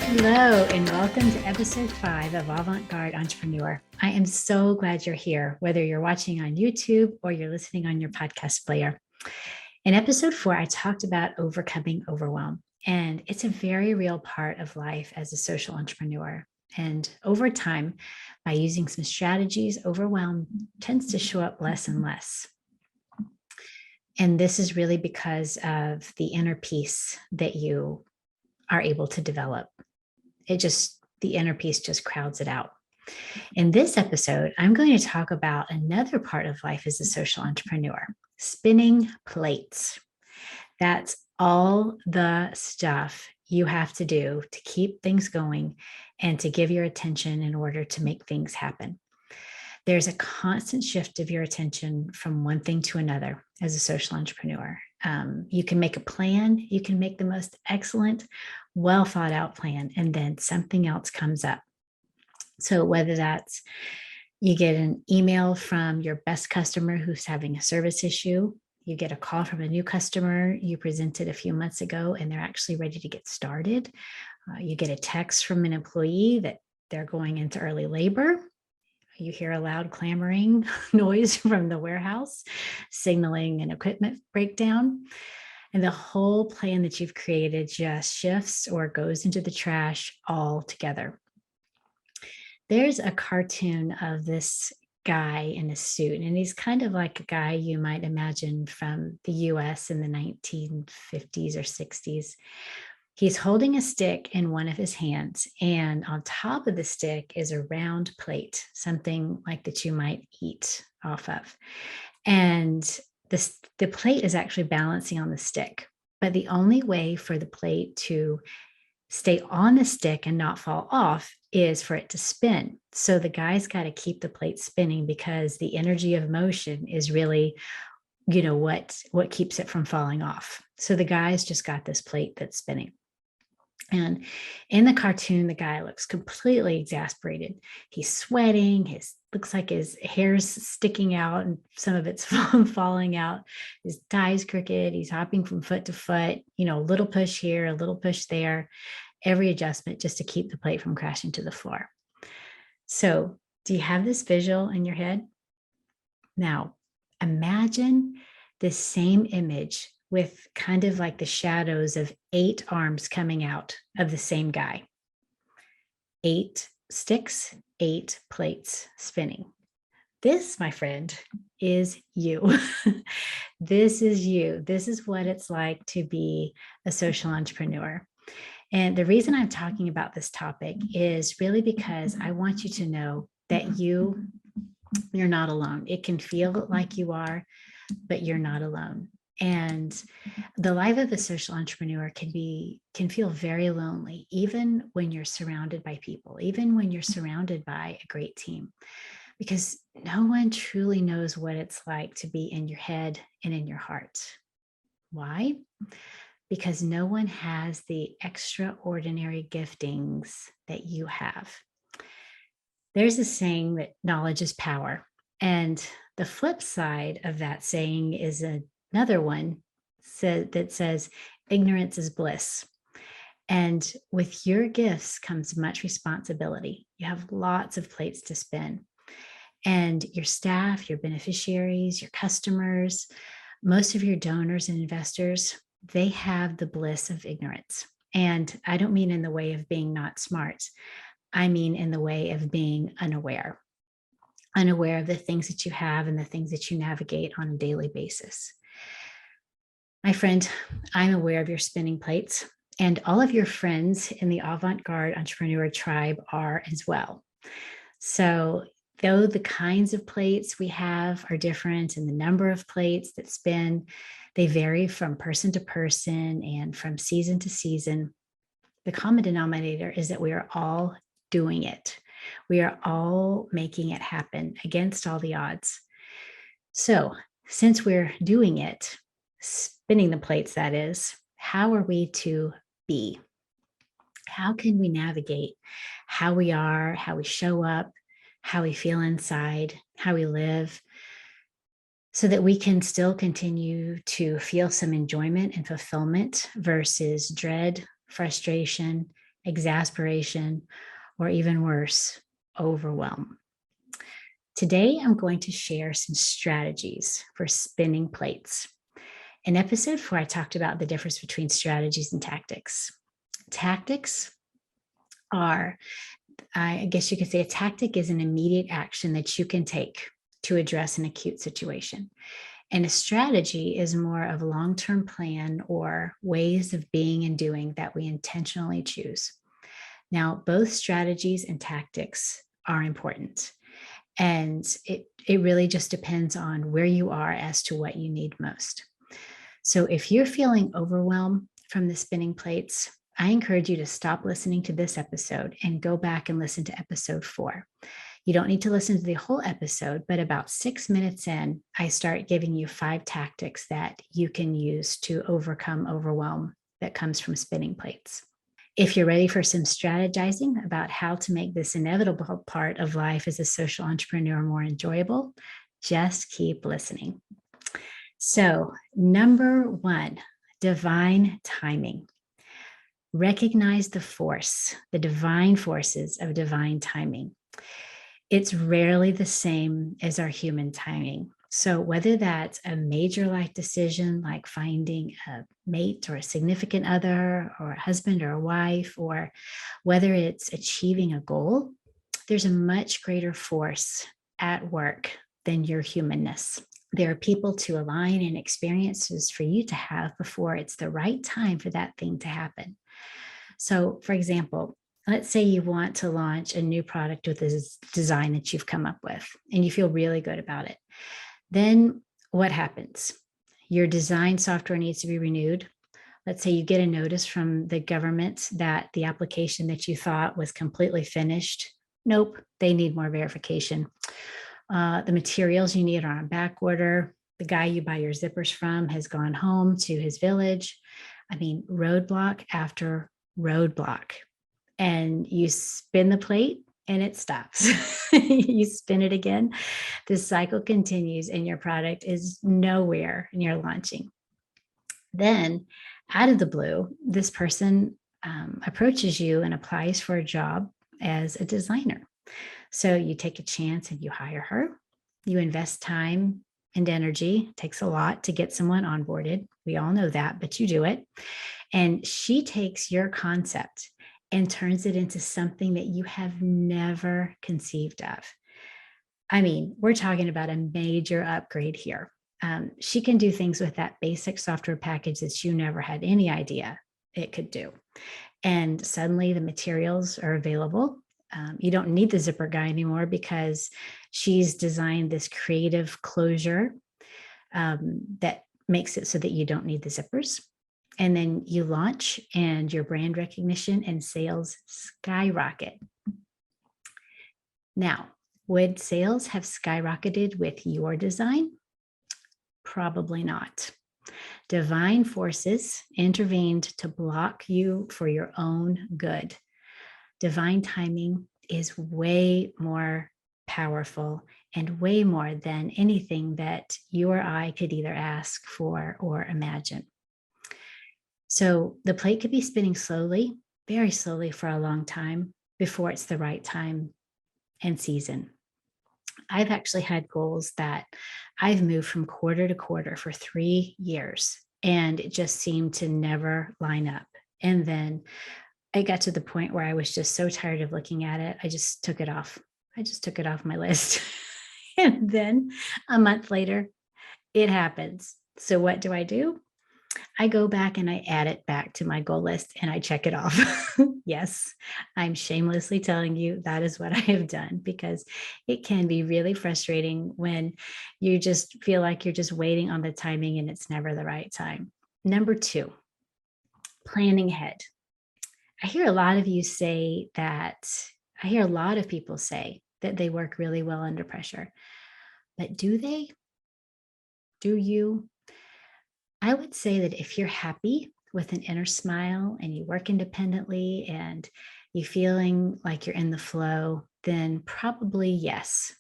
Hello, and welcome to episode 5 of Avant-garde Entrepreneur. I am so glad you're here, whether you're watching on YouTube or you're listening on your podcast player. In episode 4, I talked about overcoming overwhelm, and it's a very real part of life as a social entrepreneur. And over time, by using some strategies, overwhelm tends to show up less and less. And this is really because of the inner peace that you are able to develop. The inner peace just crowds it out. In this episode, I'm going to talk about another part of life as a social entrepreneur, spinning plates. That's all the stuff you have to do to keep things going and to give your attention in order to make things happen. There's a constant shift of your attention from one thing to another as a social entrepreneur. You can make a plan, you can make the most excellent, well thought out plan, and then something else comes up. So whether that's you get an email from your best customer who's having a service issue, you get a call from a new customer you presented a few months ago and they're actually ready to get started. You get a text from an employee that they're going into early labor. You hear a loud clamoring noise from the warehouse, signaling an equipment breakdown. And the whole plan that you've created just shifts or goes into the trash altogether. There's a cartoon of this guy in a suit, and he's kind of like a guy you might imagine from the US in the 1950s or 60s. He's holding a stick in one of his hands, and on top of the stick is a round plate, something like that you might eat off of. And the plate is actually balancing on the stick, but the only way for the plate to stay on the stick and not fall off is for it to spin. So the guy's got to keep the plate spinning because the energy of motion is really, what keeps it from falling off. So the guy's just got this plate that's spinning. And in the cartoon, the guy looks completely exasperated. He's sweating. Looks like his hair's sticking out and some of it's falling out. His tie's crooked. He's hopping from foot to foot, a little push here, a little push there, every adjustment just to keep the plate from crashing to the floor. So do you have this visual in your head? Now, imagine the same image with kind of like the shadows of 8 arms coming out of the same guy. 8 sticks, 8 plates spinning. This, my friend, is you. This is you. This is what it's like to be a social entrepreneur. And the reason I'm talking about this topic is really because I want you to know that you're not alone. It can feel like you are, but you're not alone. And the life of a social entrepreneur can feel very lonely, even when you're surrounded by people, even when you're surrounded by a great team, because no one truly knows what it's like to be in your head and in your heart. Why? Because no one has the extraordinary giftings that you have. There's a saying that knowledge is power. And the flip side of that saying is another one that says ignorance is bliss. And with your gifts comes much responsibility. You have lots of plates to spin. And your staff, your beneficiaries, your customers, most of your donors and investors, they have the bliss of ignorance. And I don't mean in the way of being not smart. I mean in the way of being unaware of the things that you have and the things that you navigate on a daily basis. My friend, I'm aware of your spinning plates, and all of your friends in the Avant-garde Entrepreneur tribe are as well. So though the kinds of plates we have are different and the number of plates that spin, they vary from person to person and from season to season. The common denominator is that we are all doing it. We are all making it happen against all the odds. So since we're doing it, spinning the plates, that is, how are we to be? How can we navigate how we are, how we show up, how we feel inside, how we live, so that we can still continue to feel some enjoyment and fulfillment versus dread, frustration, exasperation, or even worse, overwhelm. Today, I'm going to share some strategies for spinning plates. In episode 4, I talked about the difference between strategies and tactics. Tactics are, I guess you could say, a tactic is an immediate action that you can take to address an acute situation. And a strategy is more of a long-term plan or ways of being and doing that we intentionally choose. Now, both strategies and tactics are important. And it really just depends on where you are as to what you need most. So if you're feeling overwhelmed from the spinning plates, I encourage you to stop listening to this episode and go back and listen to episode 4. You don't need to listen to the whole episode, but about 6 minutes in, I start giving you 5 tactics that you can use to overcome overwhelm that comes from spinning plates. If you're ready for some strategizing about how to make this inevitable part of life as a social entrepreneur more enjoyable, just keep listening. So, number 1, divine timing. Recognize the divine forces of divine timing. It's rarely the same as our human timing. So whether that's a major life decision like finding a mate or a significant other or a husband or a wife, or whether it's achieving a goal, there's a much greater force at work than your humanness. There are people to align and experiences for you to have before it's the right time for that thing to happen. So, for example, let's say you want to launch a new product with this design that you've come up with and you feel really good about it. Then what happens? Your design software needs to be renewed. Let's say you get a notice from the government that the application that you thought was completely finished. Nope, they need more verification. The materials you need are on back order. The guy you buy your zippers from has gone home to his village. I mean, roadblock after roadblock. And you spin the plate and it stops. You spin it again. This cycle continues and your product is nowhere near launching. Then, out of the blue, this person approaches you and applies for a job as a designer. So you take a chance and you hire her. You invest time and energy. It takes a lot to get someone onboarded. We all know that, but you do it. And she takes your concept and turns it into something that you have never conceived of. I mean, we're talking about a major upgrade here. She can do things with that basic software package that you never had any idea it could do. And suddenly the materials are available. You don't need the zipper guy anymore because she's designed this creative closure that makes it so that you don't need the zippers. And then you launch and your brand recognition and sales skyrocket. Now, would sales have skyrocketed with your design? Probably not. Divine forces intervened to block you for your own good. Divine timing is way more powerful and way more than anything that you or I could either ask for or imagine. So the plate could be spinning slowly, very slowly for a long time before it's the right time and season. I've actually had goals that I've moved from quarter to quarter for 3 years, and it just seemed to never line up. And then I got to the point where I was just so tired of looking at it. I just took it off. I just took it off my list. And then a month later, it happens. So what do? I go back and I add it back to my goal list and I check it off. Yes, I'm shamelessly telling you that is what I have done, because it can be really frustrating when you just feel like you're just waiting on the timing and it's never the right time. Number 2, planning ahead. I hear a lot of people say that they work really well under pressure. But do they? Do you? I would say that if you're happy with an inner smile and you work independently and you feeling like you're in the flow, then probably yes,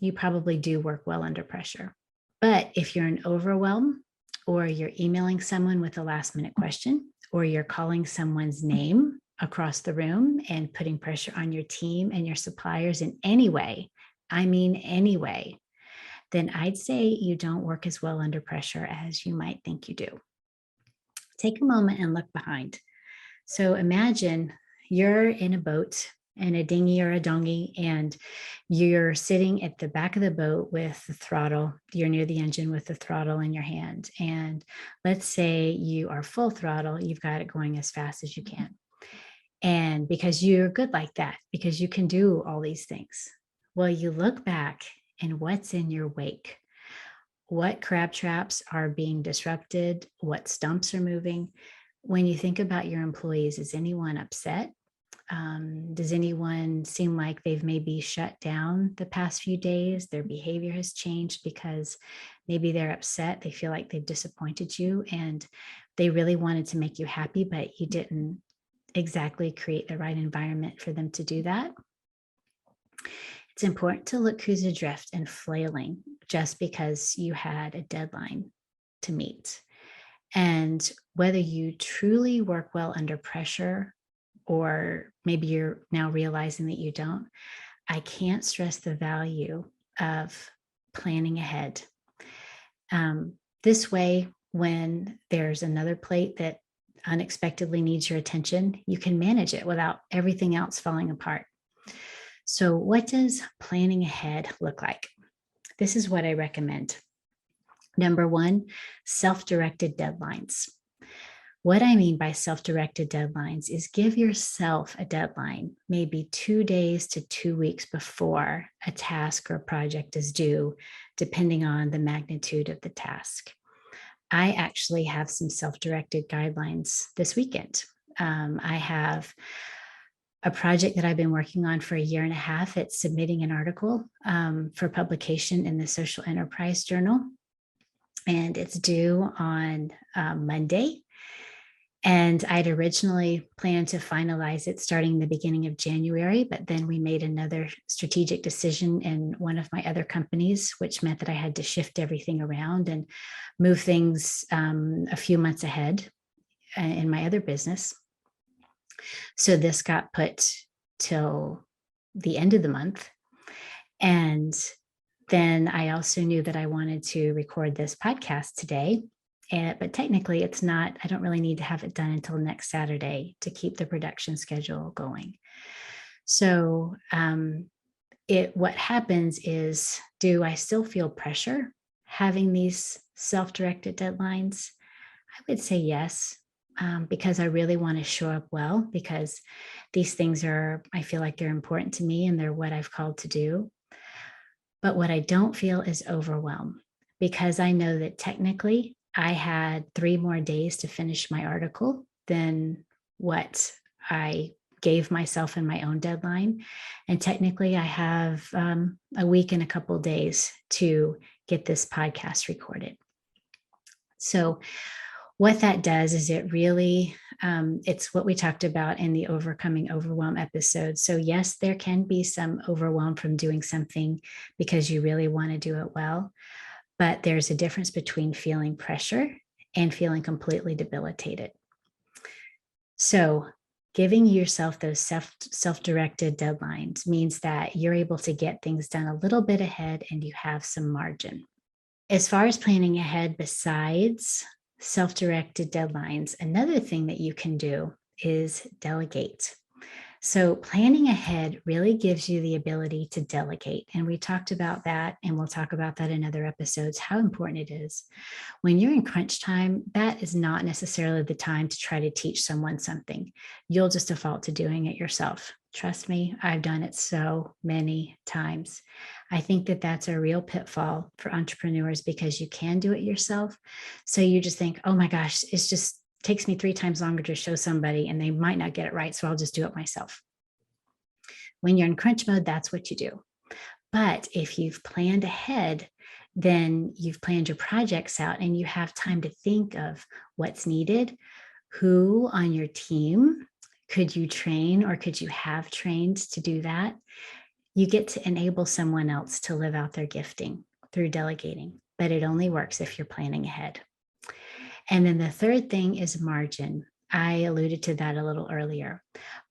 you probably do work well under pressure. But if you're in overwhelm, or you're emailing someone with a last minute question, or you're calling someone's name across the room and putting pressure on your team and your suppliers in any way, I mean, any way, then I'd say you don't work as well under pressure as you might think you do. Take a moment and look behind. So imagine you're in a boat, in a dinghy or a donghy, and you're sitting at the back of the boat with the throttle. You're near the engine with the throttle in your hand. And let's say you are full throttle, you've got it going as fast as you can. And because you're good like that, because you can do all these things. Well, you look back and what's in your wake? What crab traps are being disrupted? What stumps are moving? When you think about your employees, is anyone upset? Does anyone seem like they've maybe shut down the past few days? Their behavior has changed because maybe they're upset. They feel like they've disappointed you and they really wanted to make you happy, but you didn't exactly create the right environment for them to do that. It's important to look who's adrift and flailing just because you had a deadline to meet. And whether you truly work well under pressure, or maybe you're now realizing that you don't, I can't stress the value of planning ahead. This way, when there's another plate that unexpectedly needs your attention, you can manage it without everything else falling apart. So, what does planning ahead look like? This is what I recommend. Number one, self-directed deadlines. What I mean by self-directed deadlines is give yourself a deadline, maybe 2 days to 2 weeks before a task or project is due, depending on the magnitude of the task. I actually have some self-directed guidelines this weekend. I have a project that I've been working on for a year and a half. It's submitting an article for publication in the Social Enterprise Journal, and it's due on Monday. And I'd originally planned to finalize it starting the beginning of January, but then we made another strategic decision in one of my other companies, which meant that I had to shift everything around and move things a few months ahead in my other business. So this got put till the end of the month. And then I also knew that I wanted to record this podcast today. But technically it's not, I don't really need to have it done until next Saturday to keep the production schedule going. So what happens is, do I still feel pressure having these self-directed deadlines? I would say yes, because I really want to show up well, because these things I feel like they're important to me and they're what I've called to do. But what I don't feel is overwhelm, because I know that technically I had 3 more days to finish my article than what I gave myself in my own deadline. And technically I have a week and a couple of days to get this podcast recorded. So what that does is it really, it's what we talked about in the Overcoming Overwhelm episode. So yes, there can be some overwhelm from doing something because you really want to do it well. But there's a difference between feeling pressure and feeling completely debilitated. So giving yourself those self-directed deadlines means that you're able to get things done a little bit ahead and you have some margin. As far as planning ahead, besides self-directed deadlines, another thing that you can do is delegate. So planning ahead really gives you the ability to delegate. And we talked about that, and we'll talk about that in other episodes, how important it is. When you're in crunch time, that is not necessarily the time to try to teach someone something. You'll just default to doing it yourself. Trust me, I've done it so many times. I think that that's a real pitfall for entrepreneurs because you can do it yourself. So you just think, oh my gosh, it's just takes me 3 times longer to show somebody and they might not get it right. So I'll just do it myself. When you're in crunch mode, that's what you do. But if you've planned ahead, then you've planned your projects out and you have time to think of what's needed, who on your team could you train or could you have trained to do that. You get to enable someone else to live out their gifting through delegating, but it only works if you're planning ahead. And then the third thing is margin. I alluded to that a little earlier.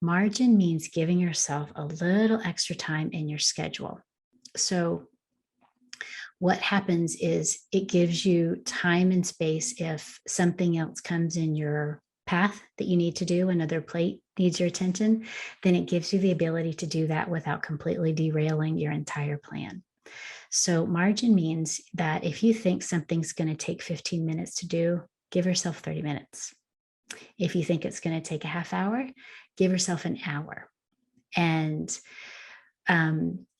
Margin means giving yourself a little extra time in your schedule. So, what happens is it gives you time and space if something else comes in your path that you need to do, another plate needs your attention, then it gives you the ability to do that without completely derailing your entire plan. So, margin means that if you think something's going to take 15 minutes to do, give yourself 30 minutes. If you think it's going to take a half hour, give yourself an hour. And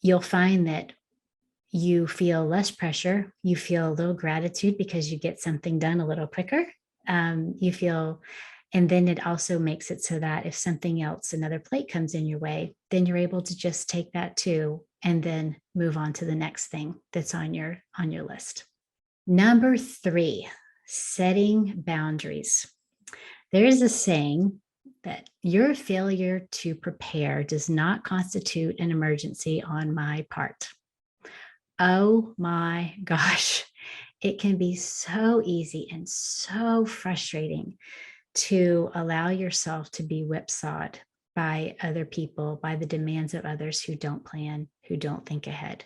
you'll find that you feel less pressure. You feel a little gratitude because you get something done a little quicker. You feel, and then it also makes it so that if something else, another plate comes in your way, then you're able to just take that too, and then move on to the next thing that's on your list. Number 3, setting boundaries. There is a saying that your failure to prepare does not constitute an emergency on my part. Oh my gosh, it can be so easy and so frustrating to allow yourself to be whipsawed by other people, by the demands of others who don't plan, who don't think ahead.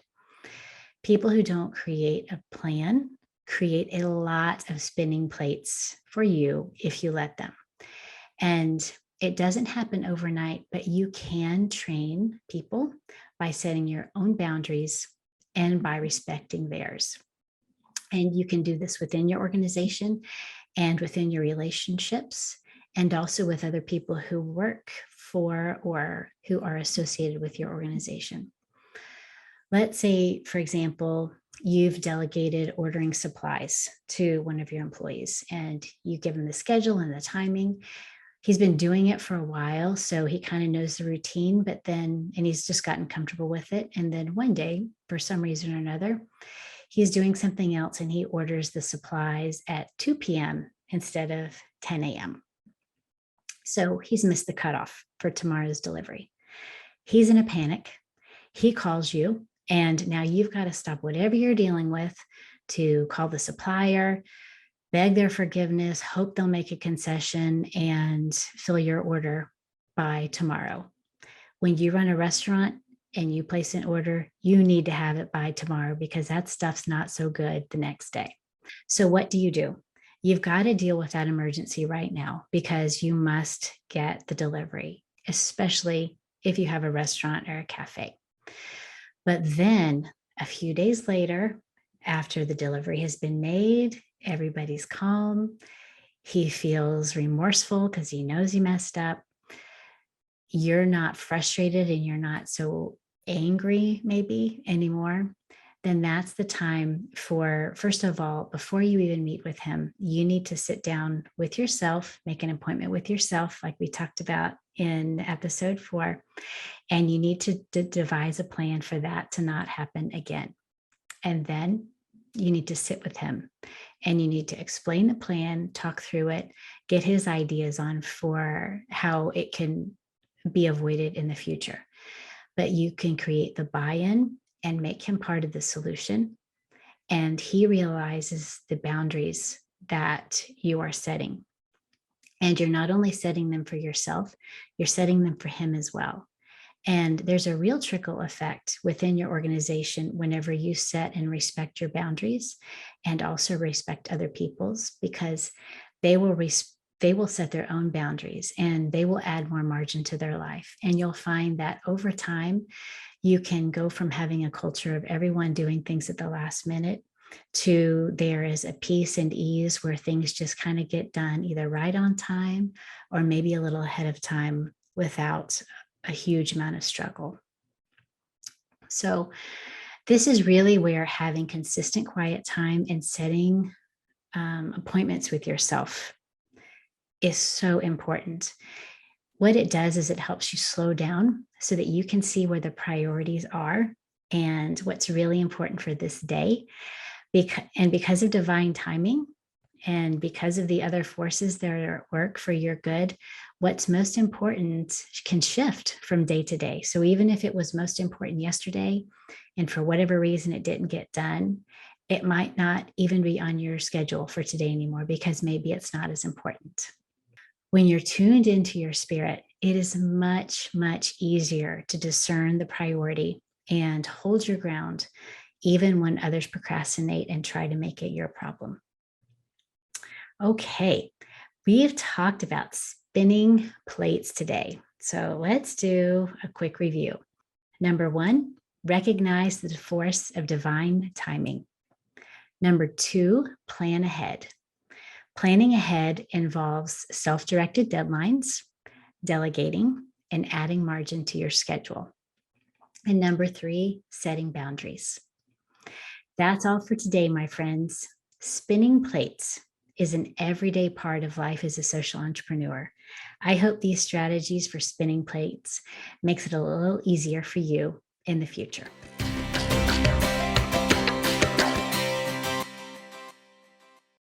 People who don't create a plan create a lot of spinning plates for you if you let them. And it doesn't happen overnight, but you can train people by setting your own boundaries and by respecting theirs. And you can do this within your organization and within your relationships, and also with other people who work for or who are associated with your organization. Let's say, for example, you've delegated ordering supplies to one of your employees and you give them the schedule and the timing. He's been doing it for a while, so he kind of knows the routine, and he's just gotten comfortable with it. And then one day, for some reason or another, he's doing something else and he orders the supplies at 2 p.m. instead of 10 a.m. So he's missed the cutoff for tomorrow's delivery. He's in a panic. He calls you, and now you've got to stop whatever you're dealing with to call the supplier, beg their forgiveness, hope they'll make a concession, and fill your order by tomorrow. When you run a restaurant and you place an order, you need to have it by tomorrow because that stuff's not so good the next day. So what do? You've got to deal with that emergency right now because you must get the delivery, especially if you have a restaurant or a cafe. But then a few days later, after the delivery has been made, everybody's calm. He feels remorseful because he knows he messed up. You're not frustrated and you're not so angry maybe anymore. Then that's the time for, first of all, before you even meet with him, you need to sit down with yourself, make an appointment with yourself, like we talked about in episode 4, and you need to devise a plan for that to not happen again. And then you need to sit with him and you need to explain the plan, talk through it, get his ideas on for how it can be avoided in the future. But you can create the buy-in and make him part of the solution. And he realizes the boundaries that you are setting. And you're not only setting them for yourself, you're setting them for him as well. And there's a real trickle effect within your organization whenever you set and respect your boundaries and also respect other people's, because they will set their own boundaries and they will add more margin to their life. And you'll find that over time, you can go from having a culture of everyone doing things at the last minute to there is a peace and ease where things just kind of get done either right on time or maybe a little ahead of time without a huge amount of struggle. So this is really where having consistent quiet time and setting appointments with yourself is so important. What it does is it helps you slow down so that you can see where the priorities are and what's really important for this day. Because of divine timing and because of the other forces that are at work for your good, what's most important can shift from day to day. So even if it was most important yesterday and for whatever reason it didn't get done, it might not even be on your schedule for today anymore because maybe it's not as important. When you're tuned into your spirit, it is much, much easier to discern the priority and hold your ground, even when others procrastinate and try to make it your problem. Okay, we've talked about spinning plates today. So let's do a quick review. Number 1, recognize the force of divine timing. Number 2, plan ahead. Planning ahead involves self-directed deadlines, delegating, and adding margin to your schedule. And number 3, setting boundaries. That's all for today, my friends. Spinning plates is an everyday part of life as a social entrepreneur. I hope these strategies for spinning plates makes it a little easier for you in the future.